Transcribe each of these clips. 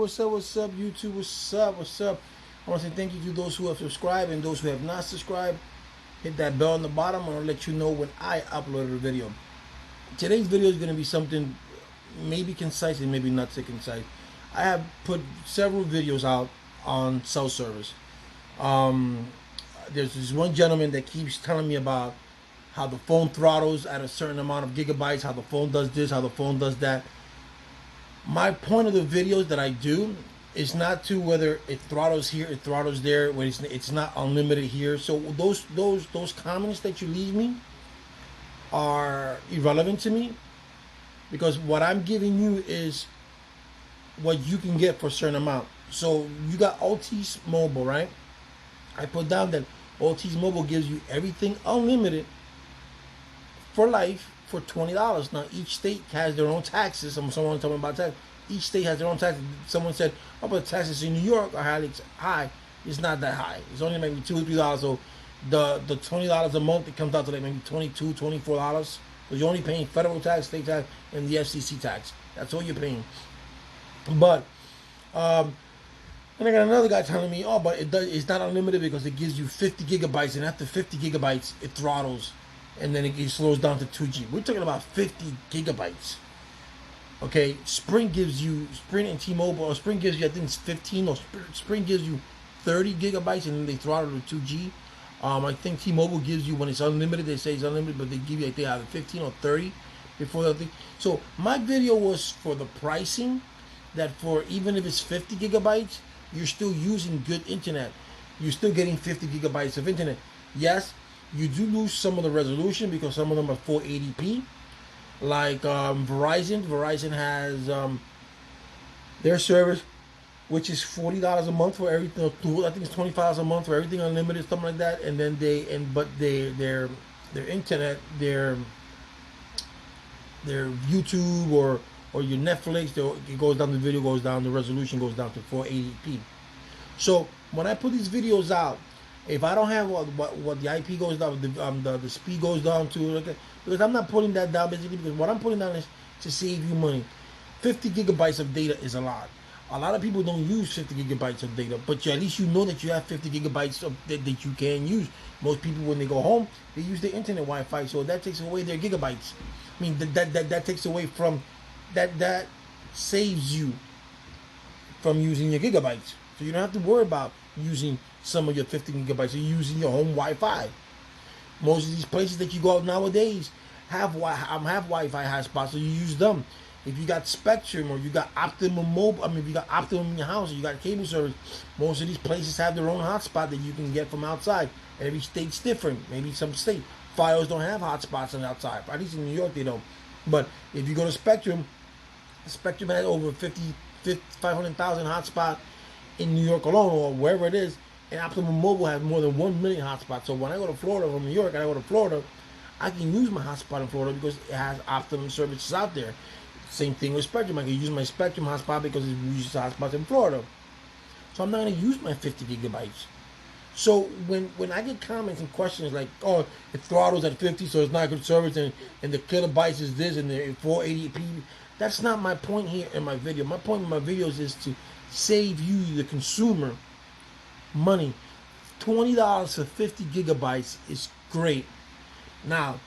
what's up, YouTube, what's up? I want to say thank you to those who have subscribed and those who have not subscribed. Hit that bell on the bottom. I'm going to let you know when I upload a video. Today's video is going to be something maybe concise and maybe not so concise. I have put several videos out on cell service. There's this one gentleman that keeps telling me about how the phone throttles at a certain amount of gigabytes, how the phone does this, how the phone does that. My point of the videos that I do is not to whether it throttles here, it throttles there, when it's not unlimited here. So those comments that you leave me are irrelevant to me, because what I'm giving you is what you can get for a certain amount. So you got Altice Mobile, right? I put down that Altice Mobile gives you everything unlimited for life for $20. Now each state has their own taxes. Someone talking about tax. Each state has their own taxes. Someone said, "Oh, but taxes in New York are highly high." It's not that high. It's only maybe $2 or $3. So the $20 a month, it comes out to like maybe $22, $24. Because you're only paying federal tax, state tax, and the FCC tax. That's all you're paying. But and I got another guy telling me, "Oh, but it's not unlimited because it gives you 50 gigabytes, and after 50 gigabytes, it throttles, and then it slows down to 2G." We're talking about 50 gigabytes. Okay, Sprint and T-Mobile, or Sprint gives you, I think it's 15, or Sprint gives you 30 gigabytes, and then they throttle to 2G. I think T-Mobile gives you, when it's unlimited, they say it's unlimited, but they give you, I think, either 15 or 30 before that thing. So my video was for the pricing, that for even if it's 50 gigabytes, you're still using good internet. You're still getting 50 gigabytes of internet. Yes, you do lose some of the resolution because some of them are 480p. Like Verizon has their service, which is $40 a month for everything. I think it's $25 a month for everything unlimited, something like that. And then their internet, their YouTube or your Netflix, it goes down, the video goes down, the resolution goes down to 480p. So when I put these videos out, if I don't have what the IP goes down, the speed goes down to, because I'm not putting that down basically, because what I'm putting down is to save you money. 50 gigabytes of data is a lot. A lot of people don't use 50 gigabytes of data, but at least you know that you have 50 gigabytes that you can use. Most people, when they go home, they use their internet Wi-Fi, so that takes away their gigabytes. I mean, that takes away from that saves you from using your gigabytes. So you don't have to worry about using some of your 50 gigabytes. You're using your home Wi-Fi. Most of these places that you go out nowadays have Wi-Fi hotspots, so you use them. If you got Spectrum or you got Optimum Mobile, if you got Optimum in your house or you got cable service, most of these places have their own hotspot that you can get from outside. Every state's different. Maybe some state Fios don't have hotspots on the outside. At least in New York they don't. But if you go to Spectrum has over 500,000 hotspots in New York alone, or wherever it is, and Optimum Mobile has more than 1 million hotspots. So when I go to Florida from New York and I go to Florida, I can use my hotspot in Florida because it has Optimum services out there. Same thing with Spectrum. I can use my Spectrum hotspot because it uses hotspots in Florida. So I'm not going to use my 50 gigabytes. So when I get comments and questions like, "Oh, it throttles at 50, so it's not good service, and the kilobytes is this, and the 480p," that's not my point here in my video. My point in my videos is to save you, the consumer, money. $20 for 50 gigabytes is great. Now,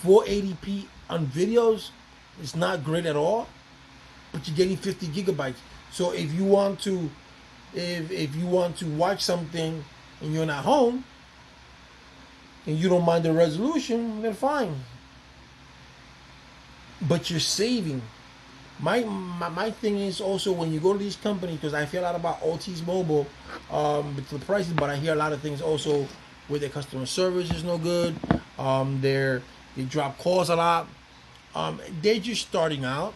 480p on videos is not great at all, but you're getting 50 gigabytes. So if you want to watch something and you're not home and you don't mind the resolution, then fine. But you're saving. My thing is also, when you go to these companies, because I hear a lot about Altice Mobile, with the prices, but I hear a lot of things also with their customer service is no good. They drop calls a lot. They're just starting out,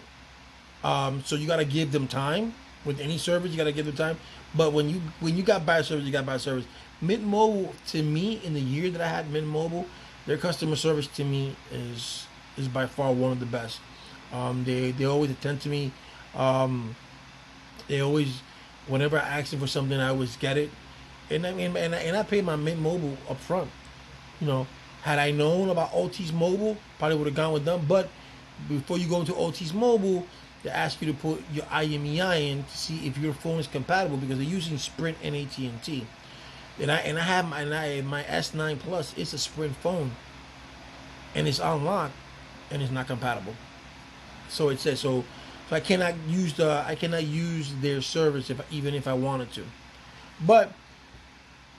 so you gotta give them time. With any service, you gotta give them time. But when you got bad service, you got bad service. Mint Mobile, to me, in the year that I had Mint Mobile, their customer service to me is by far one of the best. They always attend to me. They always, whenever I ask them for something, I always get it. And I pay my Mint Mobile up front. Had I known about Altice Mobile, probably would have gone with them. But before you go into Altice Mobile, they ask you to put your IMEI in to see if your phone is compatible because they're using Sprint and AT&T. And I have my S9 Plus. It's a Sprint phone, and it's unlocked, and it's not compatible. So it says so. So I cannot use their service even if I wanted to. But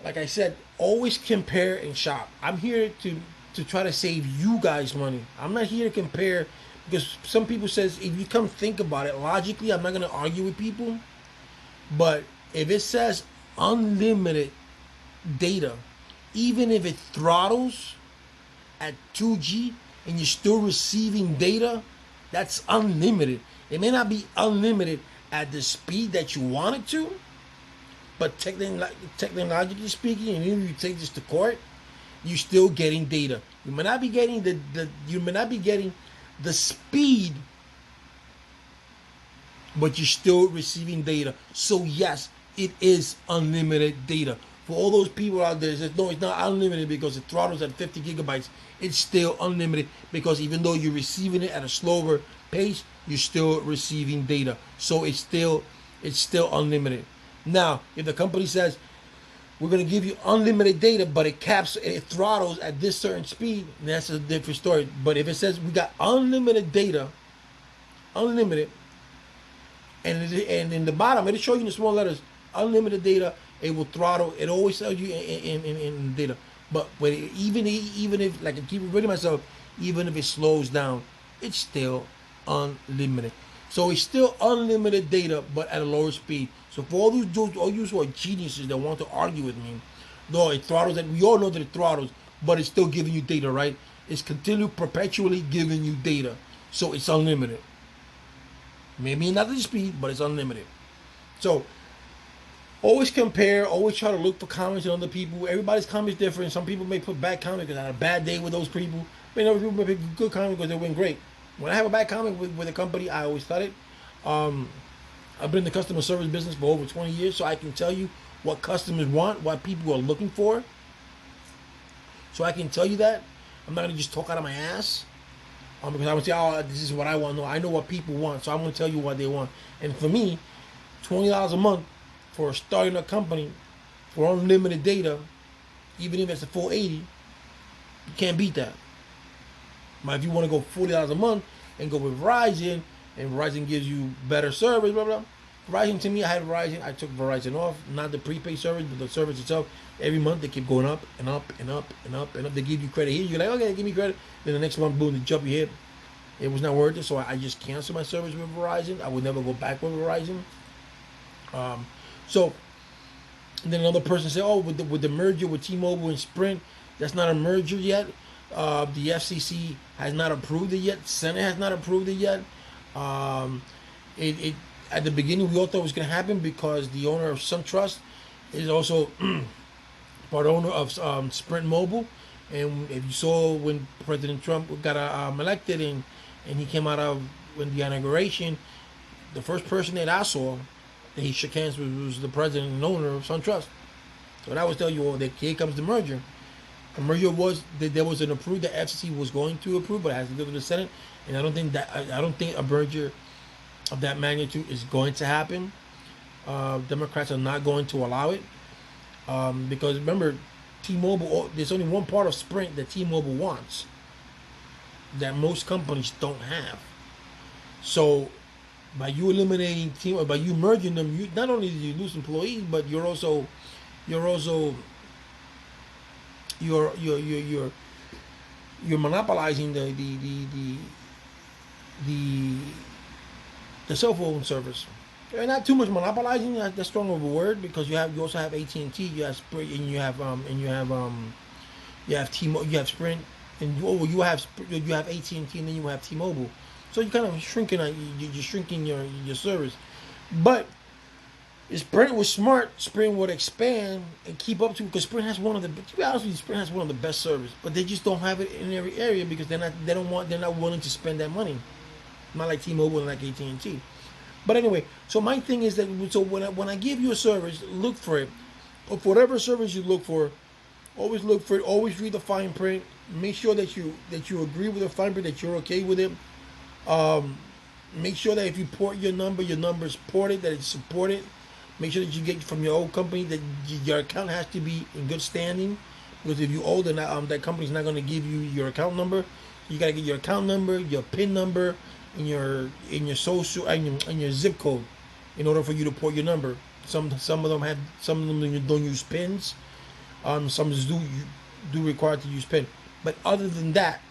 like I said, always compare and shop. I'm here to try to save you guys money. I'm not here to compare because some people says if you come think about it logically, I'm not gonna argue with people. But if it says unlimited data, even if it throttles at 2G and you're still receiving data, that's unlimited. It may not be unlimited at the speed that you want it to, but technologically speaking, and even if you take this to court, you're still getting data. You may not be getting the speed, but you're still receiving data. So yes, it is unlimited data. For all those people out there that says no, it's not unlimited because it throttles at 50 gigabytes. It's still unlimited because even though you're receiving it at a slower pace, you're still receiving data. So it's still unlimited. Now, if the company says we're going to give you unlimited data, but it throttles at this certain speed, that's a different story. But if it says we got unlimited data, unlimited, and in the bottom, it'll show you in the small letters, unlimited data, it will throttle. It always tells you in data. But even if, like I keep repeating myself, even if it slows down, it's still unlimited. So it's still unlimited data, but at a lower speed. So for all you who are geniuses that want to argue with me, though it throttles, and we all know that it throttles, but it's still giving you data, right? It's perpetually giving you data. So it's unlimited. Maybe not the speed, but it's unlimited. So always compare, always try to look for comments on other people. Everybody's comments different. Some people may put bad comments because I had a bad day with those people. But other people may put good comments because they went great. When I have a bad comment with a company, I always tell it. I've been in the customer service business for over 20 years, so I can tell you what customers want, what people are looking for. So I can tell you that. I'm not going to just talk out of my ass. Because I would say, oh, this is what I want. No, I know what people want, so I'm going to tell you what they want. And for me, $20 a month for starting a company for unlimited data, even if it's a full 80, you can't beat that. But if you want to go $40 a month and go with Verizon, and Verizon gives you better service, blah, blah. Verizon, to me, I had Verizon. I took Verizon off, not the prepaid service, but the service itself. Every month, they keep going up and up and up and up and up. They give you credit here. You're like, okay, give me credit. Then the next month, boom, they jump your head. It was not worth it, so I just canceled my service with Verizon. I would never go back with Verizon. So then another person said, oh, with the merger with T-Mobile and Sprint, that's not a merger yet. The FCC has not approved it yet. Senate has not approved it yet. It at the beginning we all thought it was going to happen because the owner of SunTrust is also part owner of Sprint Mobile, and if you saw when President Trump got elected and he came out of when the inauguration, the first person that I saw that he shook hands with was the president and owner of SunTrust. So that was tell you all that here comes the merger. The merger was that there was an approved, the FCC was going to approve, but it has to go to the Senate, and I don't think a merger of that magnitude is going to happen. Democrats are not going to allow it because remember, T-Mobile. There's only one part of Sprint that T-Mobile wants that most companies don't have. So by you eliminating T-Mobile, by you merging them, you not only do you lose employees, but you're monopolizing the cell phone service. And not too much monopolizing. That's strong of a word because you also have AT&T, you have Sprint, and you have T-Mobile, you have Sprint, and you have AT&T, and then you have T-Mobile. So you're kind of shrinking. You're shrinking your service, but if Sprint was smart, Sprint would expand and keep up to because Sprint has one of the. To be honest with you, Sprint has one of the best service, but they just don't have it in every area because they're not willing to spend that money. Not like T-Mobile and like AT&T. But anyway, so my thing is that when I give you a service, look for it. Or for whatever service you look for, always look for it. Always read the fine print. Make sure that you agree with the fine print, that you're okay with it. make sure that if you port your number is ported, that it's supported. Make sure that you get from your old company that your account has to be in good standing. Because if you owe, then that company's not going to give you your account number. You got to get your account number, your PIN number, and your social and your zip code in order for you to port your number. Some of them don't use pins. Some do require to use pin. But other than that,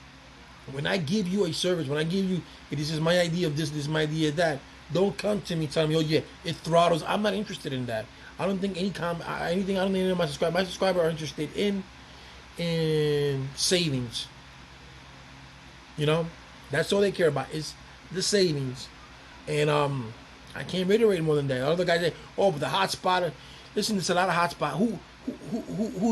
when I give you a service, when I give you, if this is my idea of this is my idea of that, don't come to me telling me, oh yeah, it throttles. I'm not interested in that. I don't think anything. I don't think any of my subscribers are interested in savings. You know, that's all they care about is the savings. And I can't reiterate more than that. Other guys say, oh, but the hotspot. Listen, there's a lot of hotspot. Who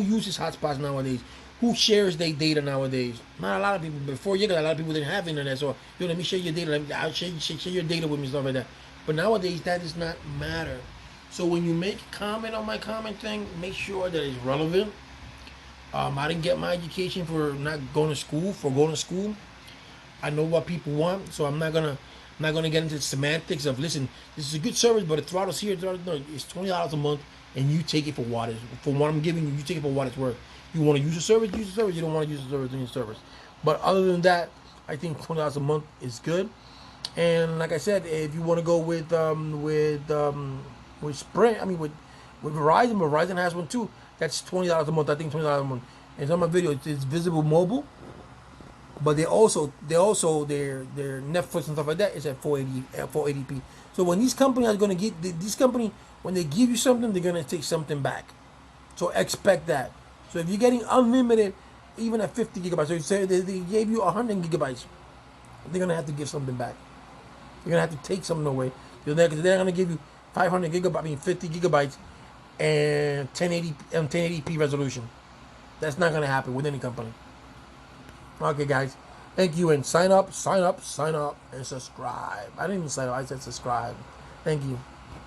uses hotspots nowadays? Who shares their data nowadays? Not a lot of people. Before you got a lot of people didn't have internet, so let me share your data. I'll share your data with me, stuff like that. But nowadays that does not matter. So when you make a comment on my comment thing, make sure that it's relevant. I didn't get my education for not going to school. For going to school, I know what people want, so I'm not gonna get into the semantics of listen. This is a good service, but it throttles here. No, it's $20 a month, and you take it for what I'm giving you. You take it for what it's worth. You want to use the service, use the service. You don't want to use the service, use the service. But other than that, I think $20 a month is good. And like I said, if you want to go with Sprint, I mean with Verizon, Verizon has one too. That's $20 a month. I think $20 a month. And on my video, it's Visible Mobile, but their Netflix and stuff like that is at 480p. So when these companies are going to when they give you something, they're going to take something back. So expect that. So if you're getting unlimited, even at 50 gigabytes, so you say they gave you 100 gigabytes, they're going to have to give something back. You're going to have to take something away. They're going to give you 50 gigabytes and 1080p resolution. That's not going to happen with any company. Okay, guys. Thank you. And sign up, and subscribe. I didn't even sign up. I said subscribe. Thank you.